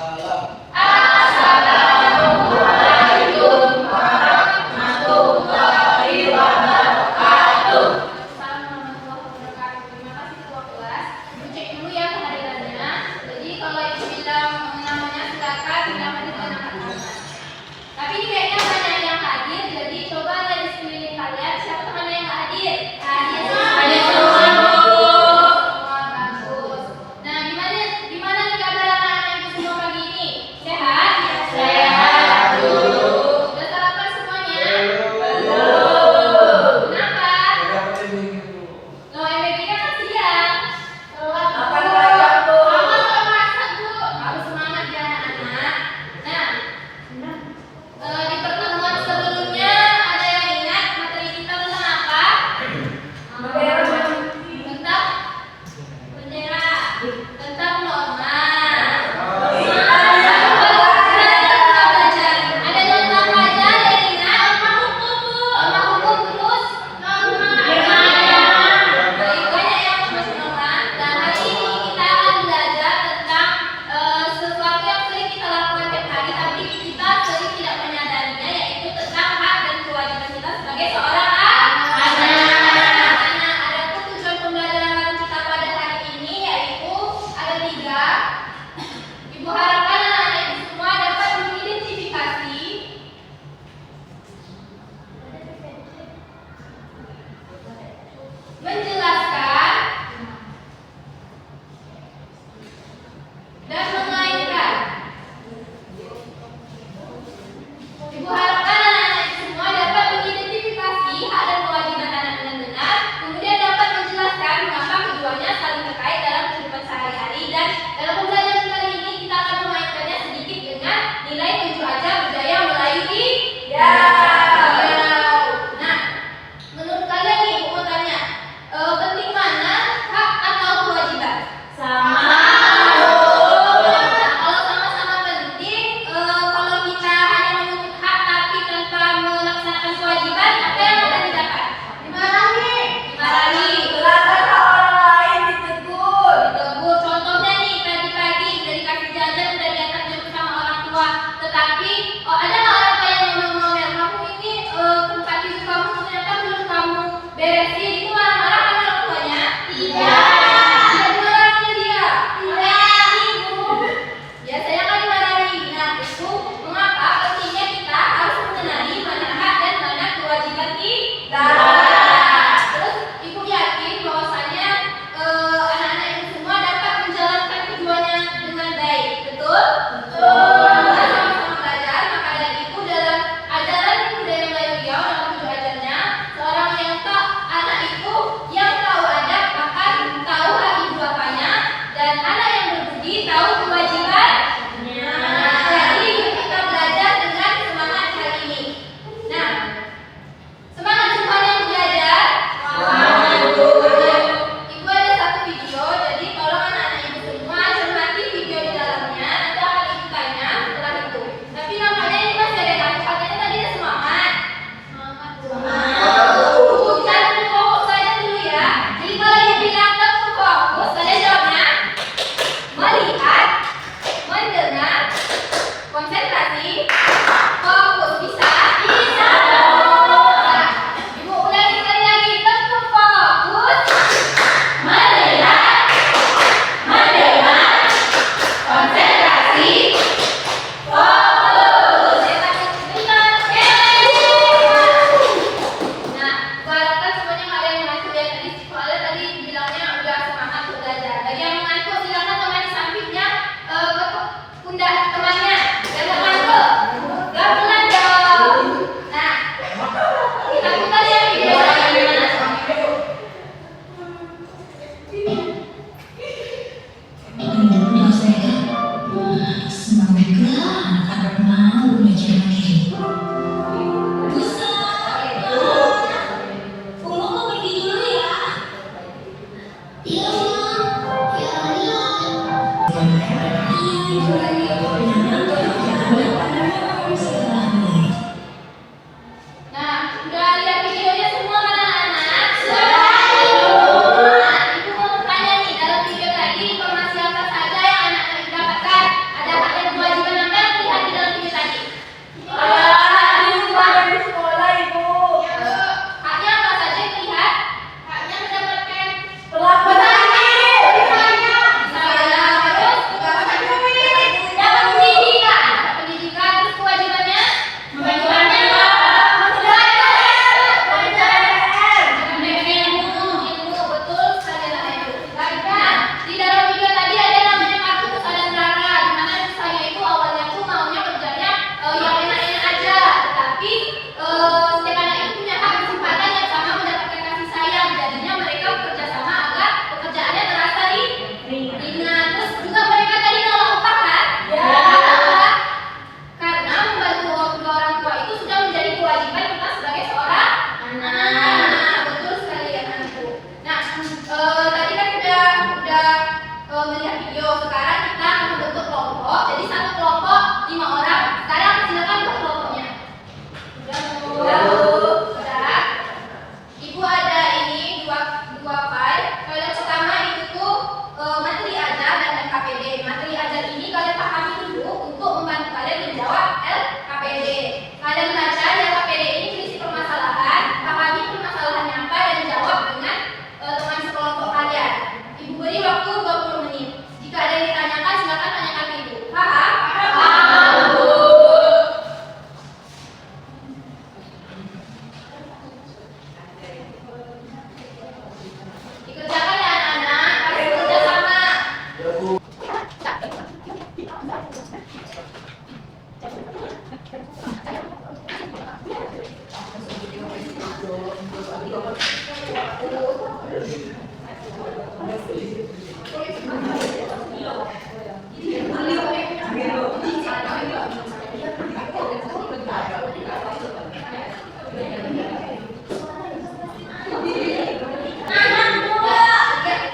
Assalamualaikum warahmatullahi wabarakatuh. Assalamualaikum warahmatullahi wabarakatuh. Terima kasih ketua kelas. Cek dulu ya kehadirannya. Jadi kalau ibu bilang namanya silakan dilanjutkan anak-anak. Tapi ini kayaknya banyak yang hadir, jadi coba lihat di sekeliling kalian siapa teman yang nggak hadir. Hadir semua. Semua bagus. Nah, gimana nih kabar anak-anak ibu semua pagi ini? Sehat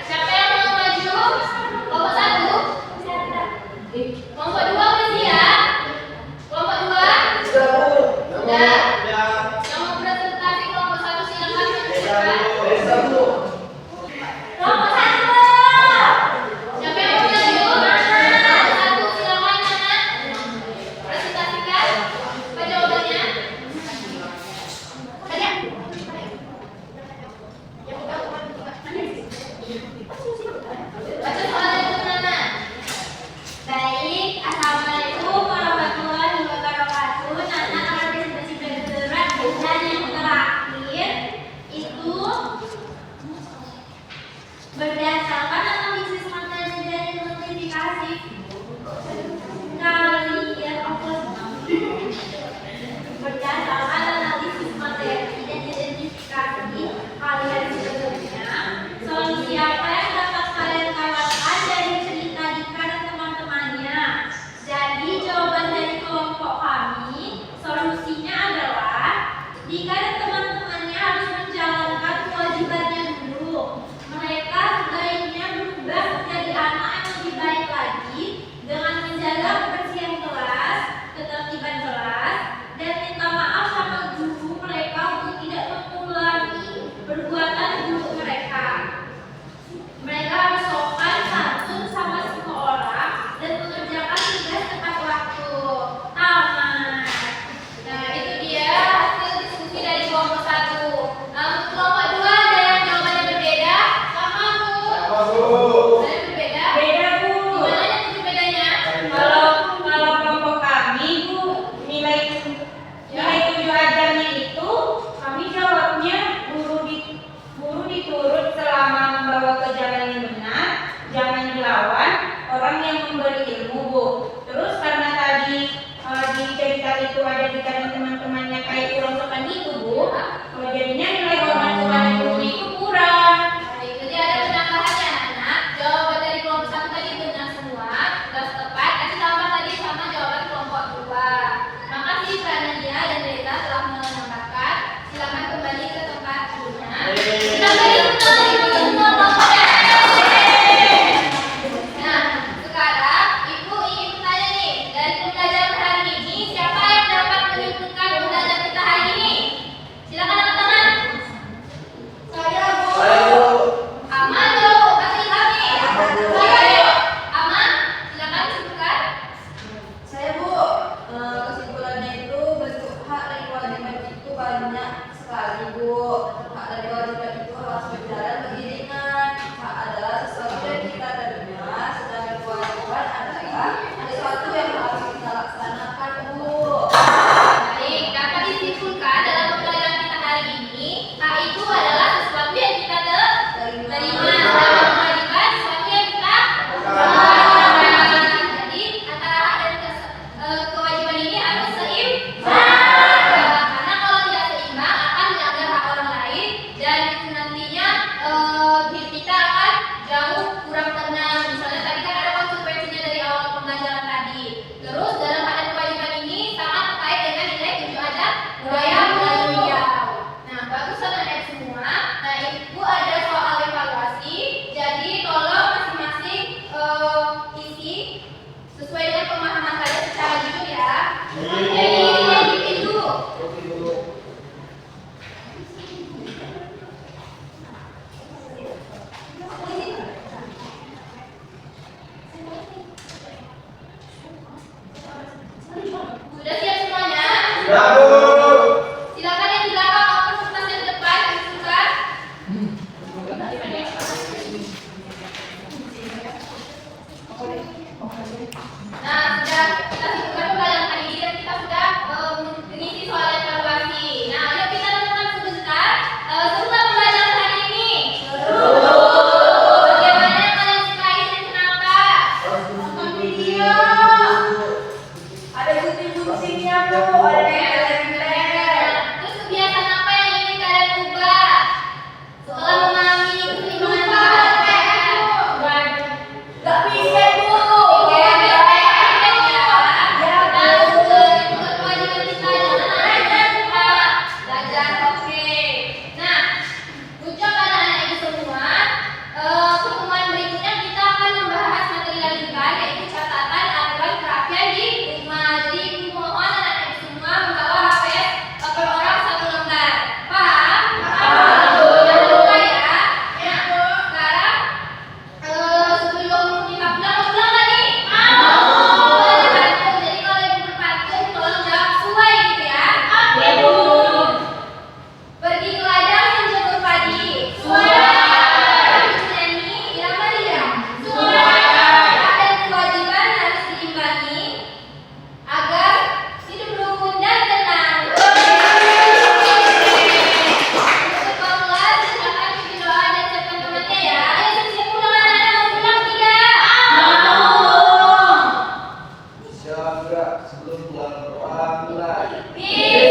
Siapa yang mau maju? Kelompok 1. Kelompok 2 udah siap? Kelompok 2? Sudah. Yang mau presentasi kelompok 1 silakan menunjukkan. Kelompok 1. Siapa yang mau maju? Kelompok 1 silakan mana? Presentasikan. Apa jawabannya? Ada? Baca soalnya itu Nana. Baik, assalamualaikum warahmatullahi wabarakatuh. Nana akan presentasi berat dan yang terakhir itu berdasarkan analisis materi dari notifikasi kalian berdasarkan analisis materi dan identifikasi kalian sebelumnya, solusi apa yang dapat kalian tawarkan dari cerita Dika dan teman-temannya. Jadi jawaban dari kelompok kami, solusinya adalah Dika dan teman-temannya harus menjalankan kewajibannya dulu. Mereka sebaiknya berubah menjadi anak yang lebih baik lagi dengan menjaga kebersihan kelas, ketertiban kelas, dan minta maaf sama guru mereka untuk tidak mengulangi perbuatan buruk mereka. Mereka harus sopan santun sama semua orang dan mengerjakan tugas tepat waktu. Tamat. Nah, itu dia hasil diskusi dari kelompok 1. Untuk kelompok 2 ada yang jawabannya berbeda? Sama, Bu. Ada yang berbeda? Beda, Bu. Gimana yang bedanya? Kalau kelompok kami, Bu, nilai 7 ajarnya itu kami jawabnya guru diturut selama membawa ke jalan yang benar, jangan dilawan orang yang memberi ilmu, Bu. Terus karena tadi di cerita itu ada di teman-temannya kayak kurang itu, Bu. Jadinya nilai hormat kepada guru itu kurang. Baik, jadi ada penambahannya anak-anak. Jawaban dari kelompok 1 tadi benar semua, sudah tepat. Nanti tambah lagi sama jawaban kelompok 2. Makasih Kak Nadia dan Rita telah menambahkan. Silakan kembali ke tempat duduknya. Kita beri tepuk tangan untuk kelompoknya. Nah, sekarang Ibu ingin bertanya nih, dari pembelajaran hari ini siapa yang dapat menyimpulkan pembelajaran kita hari ini? Silakan angkat tangan. Saya, Bu. Aman dulu, kasih kami. Saya, Aman, silakan simpulkan. Saya, Bu, kesimpulannya itu bentuk hak dan kewajiban itu banyak sekali, Bu. Hak dan kewajiban itu harus berjalan beriringan. Hak adalah sesuatu yang kita terima, sedangkan kewajiban adalah sesuatu yang harus kita laksanakan, Bu. Baik, dapat disimpulkan dalam pembelajaran kita hari ini, hak itu adalah sesuatu yang kita terima, sedangkan kewajiban sesuatu yang kita lakukan. Jadi antara hak dan kewajiban ini harus seimbang. Karena kalau tidak seimbang akan melanggar hak orang lain dan nantinya diri kita akan jauh kurang tenang. Misalnya tadi kan ada konsekuensinya dari awal pembelajaran tadi. Terus dalam hak dan kewajiban ini sangat terkait dengan nilai 7 adat budaya Melayu. Nah, bagus anak-anak semua. Nah, Ibu ada soal evaluasi. Jadi tolong masing-masing isi sesuai dengan pemahaman kalian secara jujur ya. Jadi itu. setuju kesini ya Bu. Ada yang pinter. Terus kebiasaan apa yang ingin kalian ubah? Setelah memahami pertimbangan Gak bisa Bu. Pertemuan berikutnya kita akan membahas materi lanjutan, yaitu catatan aturan perapian di rumah. Jadi mohon anak-anak semua membawa HP per orang 1 lembar. Paham? Jangan lupa ya. Nah, sekarang sebelum kita pulang, mau pulang nggak nih? Jadi kalau ibu berpantun, tolong jawab sesuai gitu ya. Pergi ke ladang menjemur padi. Menyanyi irama dia. Hak dan kewajiban harus diimbangi agar hidup rukun dan tenang. Untuk kelas, silakan pimpin doa dan siapkan temannya ya. Ayo siap-siap pulang anak-anak, mau pulang tidak? Siap, Kak. Sebelum pulang berdoa mulai. Bisa.